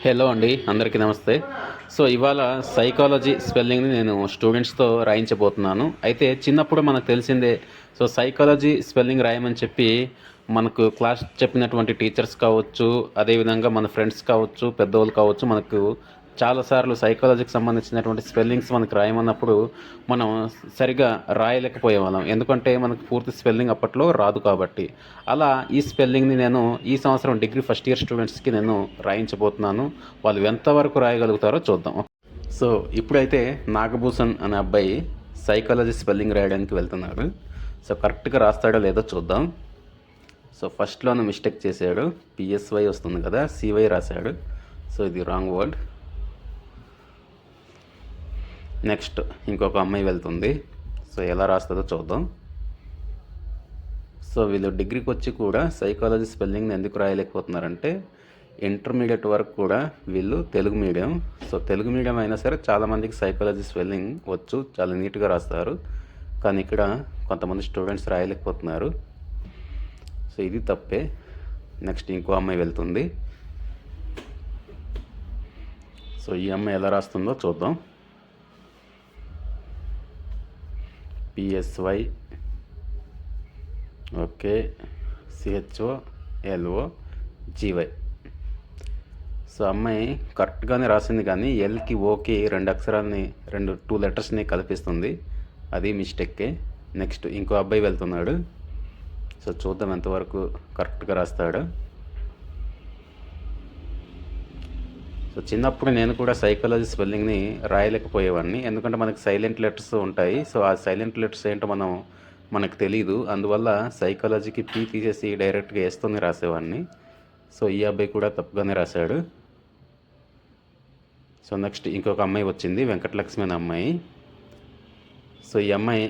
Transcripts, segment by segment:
Hello అండి, అందరికీ నమస్తే. సో ఇవాళ సైకాలజీ స్పెల్లింగ్ని నేను స్టూడెంట్స్తో రాయించబోతున్నాను. అయితే చిన్నప్పుడు మనకు తెలిసిందే. సో సైకాలజీ స్పెల్లింగ్ రాయమని చెప్పి మనకు క్లాస్ చెప్పినటువంటి టీచర్స్ కావచ్చు, అదేవిధంగా మన ఫ్రెండ్స్ కావచ్చు, పెద్దవాళ్ళు కావచ్చు, మనకు చాలాసార్లు సైకాలజీకి సంబంధించినటువంటి స్పెల్లింగ్స్ మనకు రాయమన్నప్పుడు మనం సరిగా రాయలేకపోయేవాళ్ళం. ఎందుకంటే మనకు పూర్తి స్పెల్లింగ్ అప్పట్లో రాదు కాబట్టి. అలా ఈ స్పెల్లింగ్ని నేను ఈ సంవత్సరం డిగ్రీ ఫస్ట్ ఇయర్ స్టూడెంట్స్కి నేను రాయించబోతున్నాను. వాళ్ళు ఎంతవరకు రాయగలుగుతారో చూద్దాం. సో ఇప్పుడైతే నాగభూషణ్ అనే అబ్బాయి సైకాలజీ స్పెల్లింగ్ రాయడానికి వెళ్తున్నాడు. సో కరెక్ట్గా రాస్తాడో లేదో చూద్దాం. సో ఫస్ట్లోనే మిస్టేక్ చేశాడు. పిఎస్వై వస్తుంది కదా, సివై రాశాడు. సో ఇది రాంగ్ వర్డ్. నెక్స్ట్ ఇంకొక అమ్మాయి వెళ్తుంది. సో ఎలా రాస్తుందో చూద్దాం. సో వీళ్ళు డిగ్రీకి వచ్చి కూడా సైకాలజీ స్పెల్లింగ్ని ఎందుకు రాయలేకపోతున్నారంటే ఇంటర్మీడియట్ వరకు కూడా వీళ్ళు Telugu medium. So Telugu medium అయినా సరే చాలామందికి సైకాలజీ స్పెల్లింగ్ వచ్చు, చాలా నీట్గా రాస్తారు. కానీ ఇక్కడ కొంతమంది స్టూడెంట్స్ రాయలేకపోతున్నారు. సో ఇది తప్పే. నెక్స్ట్ ఇంకో అమ్మాయి వెళ్తుంది. సో ఈ అమ్మాయి ఎలా రాస్తుందో చూద్దాం. PSY, okay, CHO LO GY. So అమ్మాయి కరెక్ట్గానే రాసింది, కానీ ఎల్కి ఓకి రెండు అక్షరాలని టూ లెటర్స్ని కల్పిస్తుంది. అది మిస్టేకే. నెక్స్ట్ ఇంకో అబ్బాయి వెళ్తున్నాడు. సో చూద్దాం ఎంతవరకు కరెక్ట్గా రాస్తాడు. సో చిన్నప్పుడు నేను కూడా సైకాలజీ స్పెల్లింగ్ని రాయలేకపోయేవాడిని, ఎందుకంటే మనకి సైలెంట్ లెటర్స్ ఉంటాయి. సో ఆ సైలెంట్ లెటర్స్ ఏంటో మనకు తెలీదు. అందువల్ల సైకాలజీకి పీ తీసేసి డైరెక్ట్గా వేస్తూనే రాసేవాడిని. సో ఈ అబ్బాయి కూడా తప్పుగానే రాశాడు. సో నెక్స్ట్ ఇంకొక అమ్మాయి వచ్చింది, వెంకటలక్ష్మి అనే అమ్మాయి. సో ఈ అమ్మాయి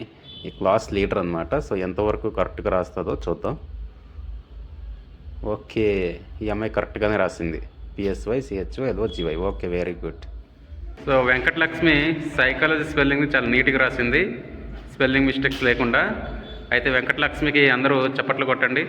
ఈ క్లాస్ లీడర్ అనమాట. సో ఎంతవరకు కరెక్ట్గా రాస్తుందో చూద్దాం. ఓకే, ఈ అమ్మాయి కరెక్ట్గానే రాసింది. PSY, CHO LO GY. Okay, very good. So Venkatalakshmi psychology స్పెల్లింగ్ని చాలా నీట్గా రాసింది, స్పెల్లింగ్ మిస్టేక్స్ లేకుండా. అయితే వెంకటలక్ష్మికి అందరూ చప్పట్లు కొట్టండి.